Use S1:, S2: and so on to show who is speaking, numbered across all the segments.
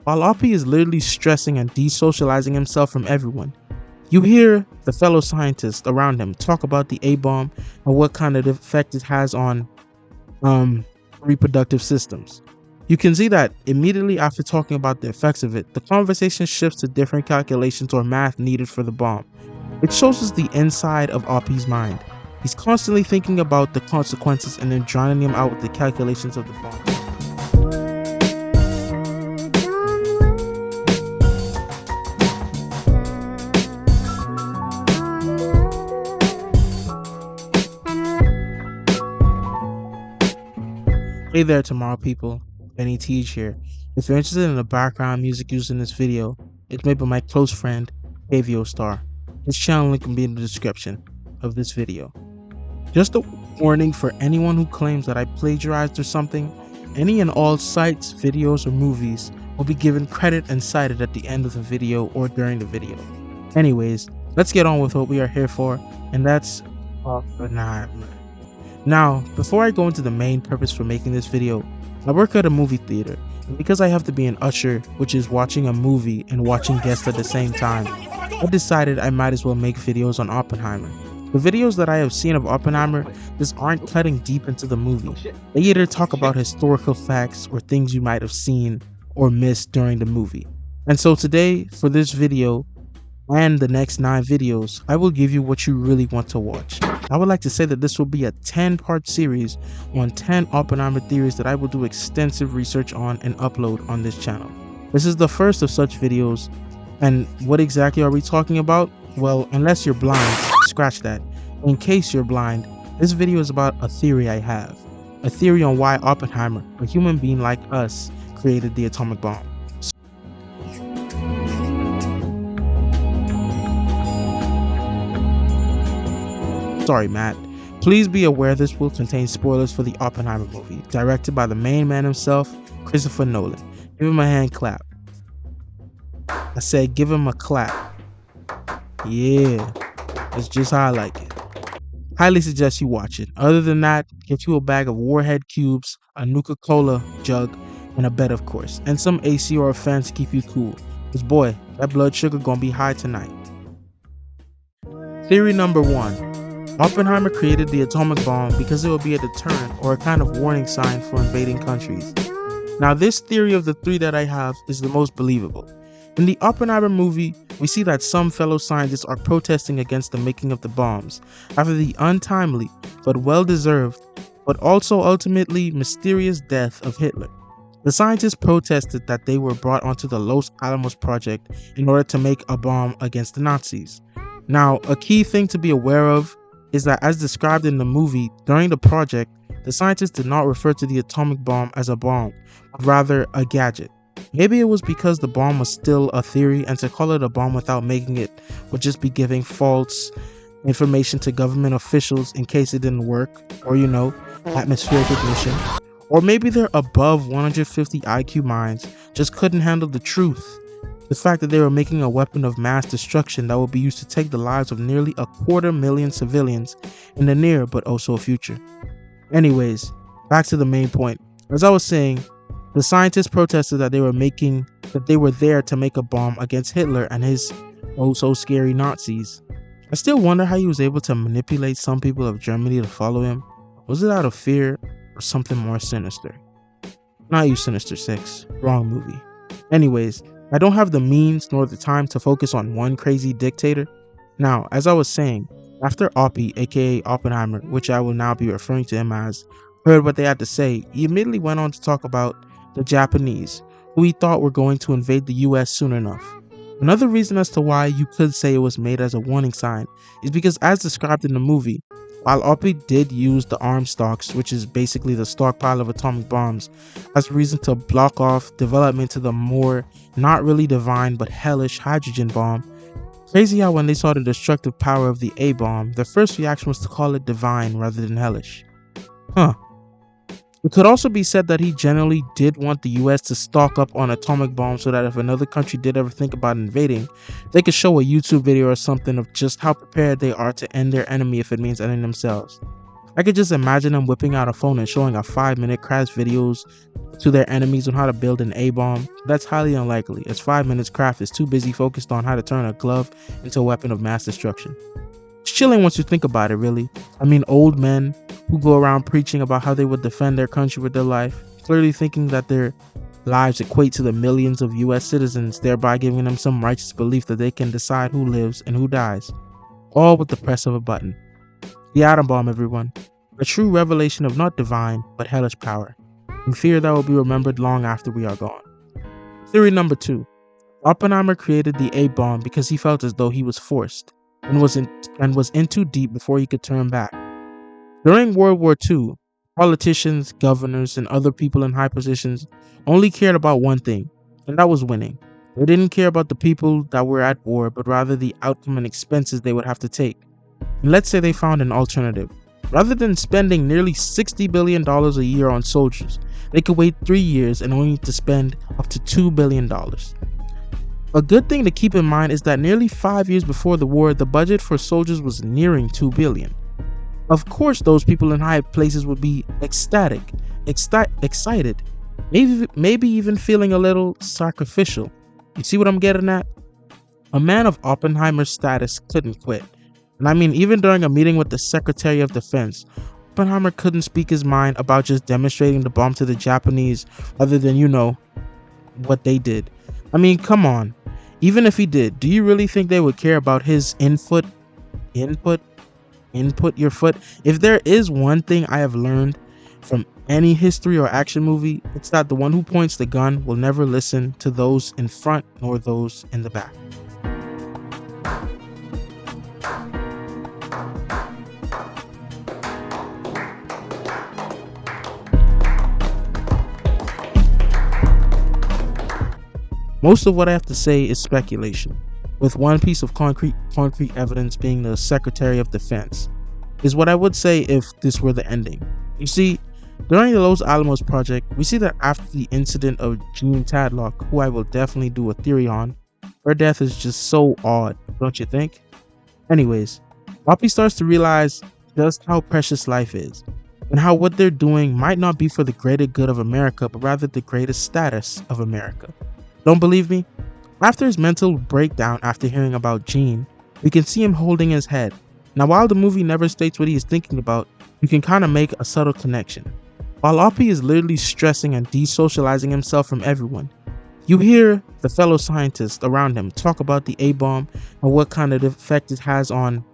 S1: while Oppie is literally stressing and desocializing himself from everyone. You hear the fellow scientists around him talk about the A-bomb and what kind of effect it has on reproductive systems. You can see that immediately after talking about the effects of it, the conversation shifts to different calculations or math needed for the bomb. It shows us the inside of Oppie's mind. He's constantly thinking about the consequences and then drowning him out with the calculations of the bomb. Hey there, tomorrow people. BenyTeeJ here. If you're interested in the background music used in this video, it's made by my close friend, Avio Star. His channel link will be in the description of this video. Just a warning for anyone who claims that I plagiarized or something, any and all sites, videos, or movies will be given credit and cited at the end of the video or during the video. Anyways, let's get on with what we are here for, and that's Oppenheimer. Now, before I go into the main purpose for making this video, I work at a movie theater, and because I have to be an usher, which is watching a movie and watching guests at the same time, I decided I might as well make videos on Oppenheimer. The videos that I have seen of Oppenheimer just aren't cutting deep into the movie. They either talk about historical facts or things you might have seen or missed during the movie. And so today, for this video, and the next 9 videos, I will give you what you really want to watch. I would like to say that this will be a 10-part series on 10 Oppenheimer theories that I will do extensive research on and upload on this channel. This is the first of such videos, and what exactly are we talking about? Well, unless you're blind, scratch that. In case you're blind, this video is about a theory I have. A theory on why Oppenheimer, a human being like us, created the atomic bomb. Sorry, Matt. Please be aware this will contain spoilers for the Oppenheimer movie, directed by the main man himself, Christopher Nolan. Give him a hand clap. I said give him a clap. Yeah, that's just how I like it. Highly suggest you watch it. Other than that, get you a bag of Warhead cubes, a Nuka-Cola jug, and a bed of course, and some AC or a fan to keep you cool. Cause boy, that blood sugar gonna be high tonight. Theory number 1. Oppenheimer created the atomic bomb because it would be a deterrent or a kind of warning sign for invading countries. Now, this theory of the 3 that I have is the most believable. In the Oppenheimer movie, we see that some fellow scientists are protesting against the making of the bombs after the untimely but well-deserved but also ultimately mysterious death of Hitler. The scientists protested that they were brought onto the Los Alamos project in order to make a bomb against the Nazis. Now, a key thing to be aware of is that as described in the movie, during the project, the scientists did not refer to the atomic bomb as a bomb, but rather a gadget. Maybe it was because the bomb was still a theory, and to call it a bomb without making it would just be giving false information to government officials in case it didn't work, or atmospheric ignition. Or maybe their above 150 IQ minds just couldn't handle the truth. The fact that they were making a weapon of mass destruction that would be used to take the lives of nearly 250,000 civilians in the near but also future. Anyways, back to the main point. As I was saying, the scientists protested that they were there to make a bomb against Hitler and his oh so scary Nazis. I still wonder how he was able to manipulate some people of Germany to follow him. Was it out of fear or something more sinister? Not you, Sinister Six. Wrong movie. Anyways, I don't have the means nor the time to focus on one crazy dictator. Now, as I was saying, after Oppie, aka Oppenheimer, which I will now be referring to him as, heard what they had to say, he immediately went on to talk about the Japanese, who he thought were going to invade the US soon enough. Another reason as to why you could say it was made as a warning sign is because, as described in the movie, while Oppie did use the arm stocks, which is basically the stockpile of atomic bombs, as a reason to block off development to the more not really divine but hellish hydrogen bomb, crazy how when they saw the destructive power of the A-bomb, their first reaction was to call it divine rather than hellish. Huh. It could also be said that he generally did want the US to stock up on atomic bombs so that if another country did ever think about invading, they could show a YouTube video or something of just how prepared they are to end their enemy if it means ending themselves. I could just imagine them whipping out a phone and showing a 5-minute crash videos to their enemies on how to build an A-bomb. That's highly unlikely, as 5 minutes craft is too busy focused on how to turn a glove into a weapon of mass destruction. It's chilling once you think about it, really. I mean, old men who go around preaching about how they would defend their country with their life, clearly thinking that their lives equate to the millions of US citizens, thereby giving them some righteous belief that they can decide who lives and who dies, all with the press of a button. The atom bomb, everyone. A true revelation of not divine, but hellish power, and fear that will be remembered long after we are gone. Theory number 2. Oppenheimer created the A-bomb because he felt as though he was forced, and was in too deep before he could turn back. During World War II, politicians, governors, and other people in high positions only cared about one thing, and that was winning. They didn't care about the people that were at war, but rather the outcome and expenses they would have to take. And let's say they found an alternative. Rather than spending nearly $60 billion a year on soldiers, they could wait 3 years and only need to spend up to $2 billion. A good thing to keep in mind is that nearly 5 years before the war, the budget for soldiers was nearing $2 billion. Of course, those people in high places would be ecstatic, excited, maybe even feeling a little sacrificial. You see what I'm getting at? A man of Oppenheimer's status couldn't quit. And I mean, even during a meeting with the Secretary of Defense, Oppenheimer couldn't speak his mind about just demonstrating the bomb to the Japanese other than, what they did. I mean, come on. Even if he did, do you really think they would care about his input your foot? If there is one thing I have learned from any history or action movie, it's that the one who points the gun will never listen to those in front nor those in the back. Most of what I have to say is speculation, with one piece of concrete evidence being the Secretary of Defense, is what I would say if this were the ending. You see, during the Los Alamos project, we see that after the incident of Jean Tadlock, who I will definitely do a theory on, her death is just so odd, don't you think? Anyways, Poppy starts to realize just how precious life is, and how what they're doing might not be for the greater good of America, but rather the greatest status of America. Don't believe me? After his mental breakdown after hearing about Jean, we can see him holding his head. Now, while the movie never states what he is thinking about, you can kind of make a subtle connection. While Oppie is literally stressing and desocializing himself from everyone, you hear the fellow scientists around him talk about the A-bomb and what kind of effect it has on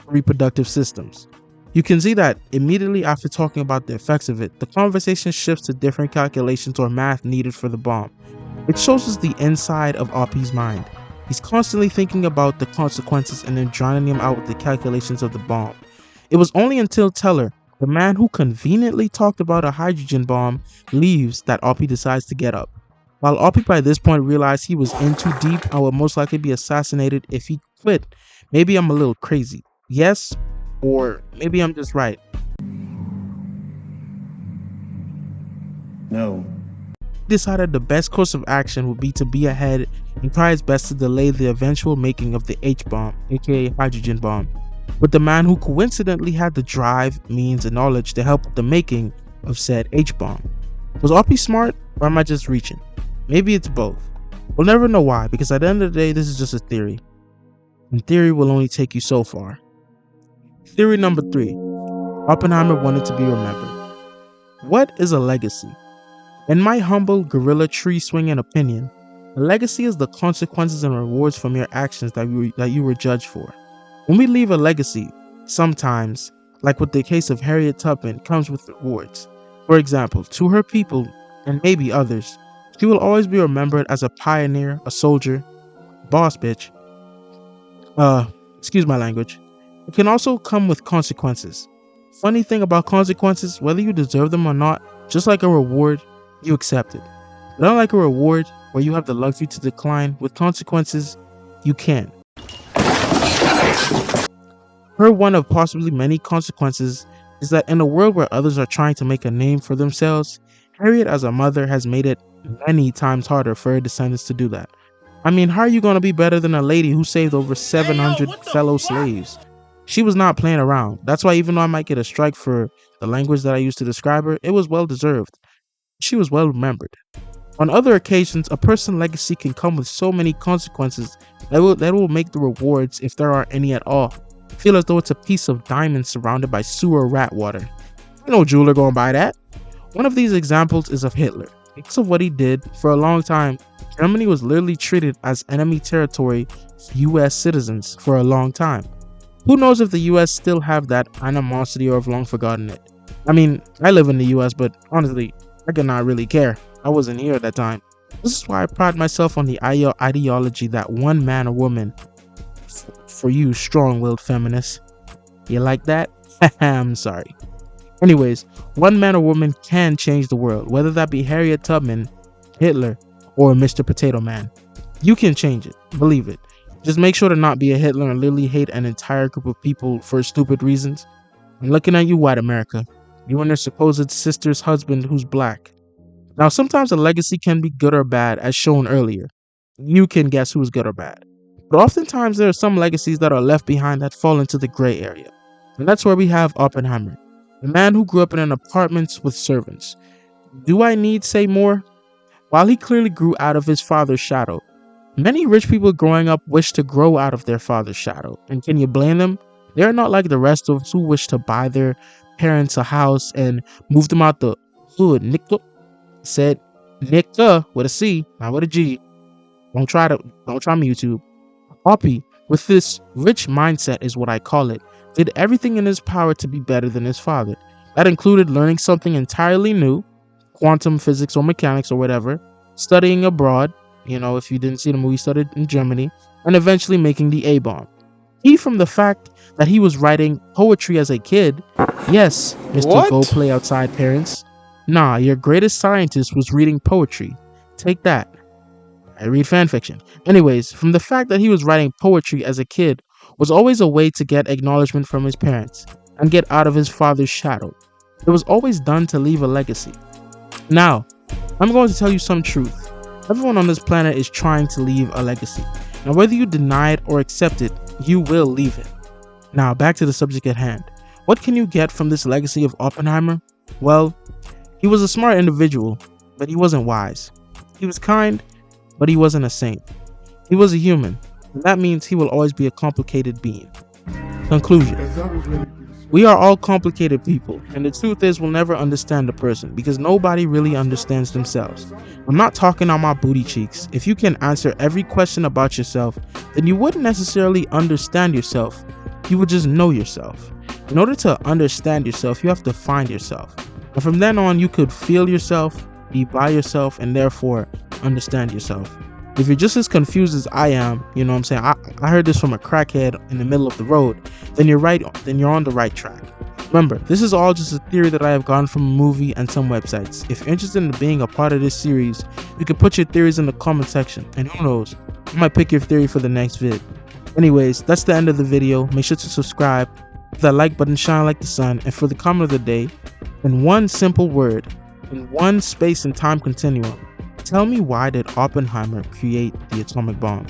S1: reproductive systems. You can see that immediately after talking about the effects of it, the conversation shifts to different calculations or math needed for the bomb. It shows us the inside of Oppie's mind. He's constantly thinking about the consequences and then drowning him out with the calculations of the bomb. It was only until Teller, the man who conveniently talked about a hydrogen bomb, leaves that Oppie decides to get up. While Oppie by this point realized he was in too deep and would most likely be assassinated if he quit. Maybe I'm a little crazy. Yes, or maybe I'm just right.
S2: No.
S1: He decided the best course of action would be to be ahead and try his best to delay the eventual making of the H-bomb, aka hydrogen bomb, with the man who coincidentally had the drive, means, and knowledge to help with the making of said H-bomb. Was Oppie smart, or am I just reaching? Maybe it's both. We'll never know why, because at the end of the day, this is just a theory. And theory will only take you so far. Theory number 3. Oppenheimer wanted to be remembered. What is a legacy? In my humble gorilla tree swinging opinion, a legacy is the consequences and rewards from your actions that you were judged for. When we leave a legacy, sometimes, like with the case of Harriet Tubman, comes with rewards. For example, to her people, and maybe others, she will always be remembered as a pioneer, a soldier, boss bitch. Excuse my language. It can also come with consequences. Funny thing about consequences, whether you deserve them or not, just like a reward, you accept it. But unlike a reward, where you have the luxury to decline, with consequences, you can't. Her one of possibly many consequences is that in a world where others are trying to make a name for themselves, Harriet as a mother has made it many times harder for her descendants to do that. I mean, how are you going to be better than a lady who saved over 700 fellow slaves? She was not playing around. That's why even though I might get a strike for the language that I used to describe her, it was well deserved. She was well remembered. On other occasions, a person's legacy can come with so many consequences that will make the rewards, if there are any at all, feel as though it's a piece of diamond surrounded by sewer rat water. No jeweler gonna buy that. One of these examples is of Hitler. Because of what he did, for a long time, Germany was literally treated as enemy territory for US citizens for a long time. Who knows if the US still have that animosity or have long forgotten it. I mean, I live in the US, but honestly, I could not really care. I wasn't here at that time. This is why I pride myself on the ideology that one man or woman, for you strong-willed feminists, you like that? I'm sorry. Anyways, one man or woman can change the world, whether that be Harriet Tubman, Hitler, or Mr. Potato Man. You can change it, believe it. Just make sure to not be a Hitler and literally hate an entire group of people for stupid reasons. I'm looking at you, white America. You and your supposed sister's husband who's black. Now, sometimes a legacy can be good or bad, as shown earlier. You can guess who's good or bad. But oftentimes there are some legacies that are left behind that fall into the gray area. And that's where we have Oppenheimer, a man who grew up in an apartment with servants. Do I need say more? While he clearly grew out of his father's shadow, many rich people growing up wish to grow out of their father's shadow. And can you blame them? They are not like the rest of us who wish to buy their parents a house and move them out the hood. Said Nika with a C, not with a G. Don't try me, YouTube. Oppie, with this rich mindset is what I call it, did everything in his power to be better than his father. That included learning something entirely new, quantum physics or mechanics or whatever, studying abroad, if you didn't see the movie, studied in Germany, and eventually making the A-bomb. From the fact that he was writing poetry as a kid. Yes, Mr. Go Play Outside parents. Nah, your greatest scientist was reading poetry. Take that. I read fanfiction. Anyways, from the fact that he was writing poetry as a kid was always a way to get acknowledgement from his parents and get out of his father's shadow. It was always done to leave a legacy. Now, I'm going to tell you some truth. Everyone on this planet is trying to leave a legacy. Now, whether you deny it or accept it, you will leave it. Now, back to the subject at hand. What can you get from this legacy of Oppenheimer? Well, he was a smart individual, but he wasn't wise. He was kind, but he wasn't a saint. He was a human, and that means he will always be a complicated being. Conclusion. We are all complicated people, and the truth is we'll never understand a person because nobody really understands themselves. I'm not talking on my booty cheeks. If you can answer every question about yourself, then you wouldn't necessarily understand yourself. You would just know yourself. In order to understand yourself, you have to find yourself. And from then on, you could feel yourself, be by yourself, and therefore understand yourself. If you're just as confused as I am, I heard this from a crackhead in the middle of the road, then you're right, then you're on the right track. Remember, this is all just a theory that I have gotten from a movie and some websites. If you're interested in being a part of this series, you can put your theories in the comment section, and who knows, I might pick your theory for the next vid. Anyways, that's the end of the video. Make sure to subscribe, hit that like button, shine like the sun, and for the comment of the day, in one simple word, in one space and time continuum, tell me, why did Oppenheimer create the atomic bomb?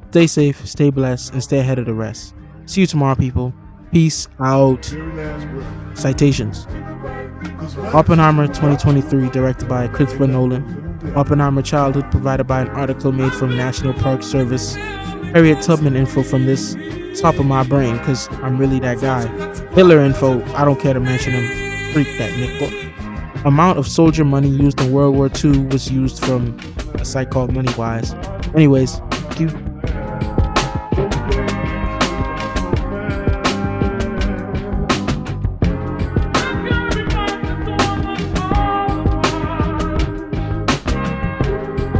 S1: Stay safe, stay blessed, and stay ahead of the rest. See you tomorrow, people. Peace out. Citations. Oppenheimer 2023, directed by Christopher Nolan. Oppenheimer childhood provided by an article made from National Park Service. Harriet Tubman info from this top of my brain, because I'm really that guy. Hitler info, I don't care to mention him. Freak that nickel. Amount of soldier money used in World War II was used from a site called MoneyWise. Anyways, thank you.